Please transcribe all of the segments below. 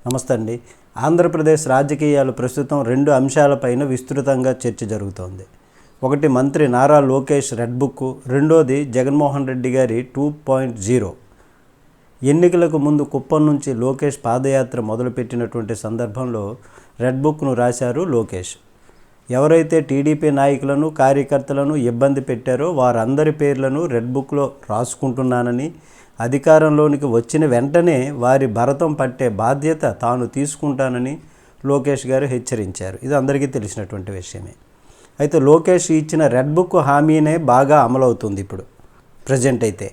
నమస్తే అండి. ఆంధ్రప్రదేశ్ రాజకీయాలు ప్రస్తుతం 2 అంశాలపైన విస్తృతంగా చర్చ జరుగుతోంది. ఒకటి మంత్రి నారా లోకేష్ రెడ్ బుక్, రెండోది జగన్మోహన్ రెడ్డి గారి 2.0. ఎన్నికలకు ముందు కుప్పం నుంచి లోకేష్ పాదయాత్ర మొదలుపెట్టినటువంటి సందర్భంలో రెడ్ బుక్ను రాశారు లోకేష్. ఎవరైతే టీడీపీ నాయకులను కార్యకర్తలను ఇబ్బంది పెట్టారో వారందరి పేర్లను రెడ్ బుక్లో రాసుకుంటున్నానని, అధికారంలోనికి వచ్చిన వెంటనే వారి భరతం పట్టే బాధ్యత తాను తీసుకుంటానని లోకేష్ గారు హెచ్చరించారు. ఇది అందరికీ తెలిసినటువంటి విషయమే. అయితే లోకేష్ ఇచ్చిన రెడ్ బుక్ హామీనే బాగా అమలవుతుంది ఇప్పుడు ప్రజెంట్ అయితే.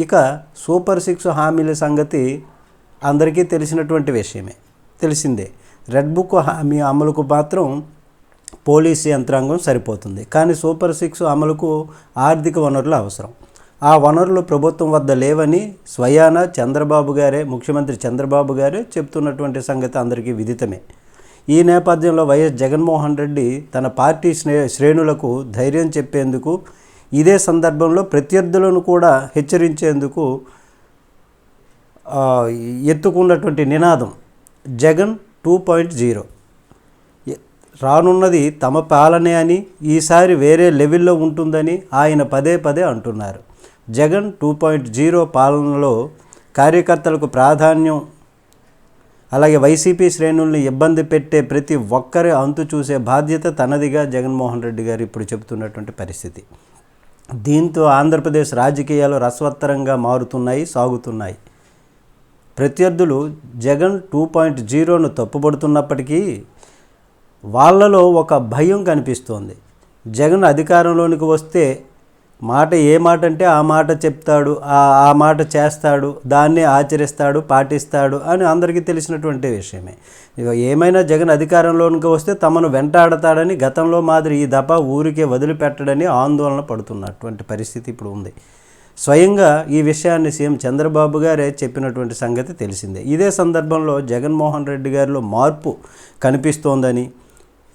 ఇక సూపర్ 6 హామీల సంగతి అందరికీ తెలిసినటువంటి విషయమే, తెలిసిందే. రెడ్ బుక్ హామీ అమలుకు మాత్రం పోలీసు యంత్రాంగం సరిపోతుంది, కానీ సూపర్ 6 అమలుకు ఆర్థిక వనరులు అవసరం. ఆ వనరులు ప్రభుత్వం వద్ద లేవని స్వయాన చంద్రబాబు గారే, ముఖ్యమంత్రి చంద్రబాబు గారే చెప్తున్నటువంటి సంగతి అందరికీ విదితమే. ఈ నేపథ్యంలో వైఎస్ జగన్మోహన్ రెడ్డి తన పార్టీ శ్రేణులకు ధైర్యం చెప్పేందుకు, ఇదే సందర్భంలో ప్రత్యర్థులను కూడా హెచ్చరించేందుకు ఎత్తుకున్నటువంటి నినాదం జగన్ 2.0. రానున్నది తమ పాలనే అని, ఈసారి వేరే లెవెల్లో ఉంటుందని ఆయన పదే పదే అంటున్నారు. జగన్ 2.0 పాలనలో కార్యకర్తలకు ప్రాధాన్యం, అలాగే వైసీపీ శ్రేణుల్ని ఇబ్బంది పెట్టే ప్రతి ఒక్కరి అంతు చూసే బాధ్యత తనదిగా జగన్మోహన్ రెడ్డి గారు ఇప్పుడు చెబుతున్నటువంటి పరిస్థితి. దీంతో ఆంధ్రప్రదేశ్ రాజకీయాలు రసవత్తరంగా సాగుతున్నాయి. ప్రత్యర్థులు జగన్ 2.0ను తప్పుపడుతున్నప్పటికీ వాళ్ళలో ఒక భయం కనిపిస్తోంది. జగన్ అధికారంలోనికి వస్తే ఏ మాట అంటే ఆ మాట చెప్తాడు, ఆ మాట చేస్తాడు, దాన్నే ఆచరిస్తాడు, పాటిస్తాడు అని అందరికీ తెలిసినటువంటి విషయమే. ఏమైనా జగన్ అధికారంలోనికి వస్తే తమను వెంటాడతాడని, గతంలో మాదిరి ఈ దఫా ఊరికే వదిలిపెట్టడని ఆందోళన పడుతున్నటువంటి పరిస్థితి ఇప్పుడు ఉంది. స్వయంగా ఈ విషయాన్ని సీఎం చంద్రబాబు గారే చెప్పినటువంటి సంగతి తెలిసిందే. ఇదే సందర్భంలో జగన్మోహన్ రెడ్డి గారిలో మార్పు కనిపిస్తోందని,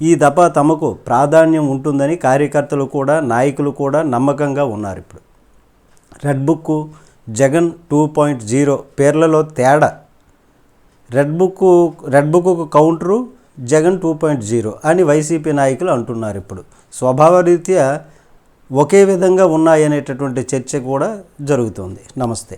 ఈ దఫా తమకు ప్రాధాన్యం ఉంటుందని కార్యకర్తలు కూడా, నాయకులు కూడా నమ్మకంగా ఉన్నారు. ఇప్పుడు రెడ్ బుక్, జగన్ 2.0 పేర్లలో తేడా. రెడ్ బుక్కు కౌంటరు జగన్ 2.0 అని వైసీపీ నాయకులు అంటున్నారు. ఇప్పుడు స్వభావరీత్యా ఒకే విధంగా ఉన్నాయనేటటువంటి చర్చ కూడా జరుగుతుంది. నమస్తే.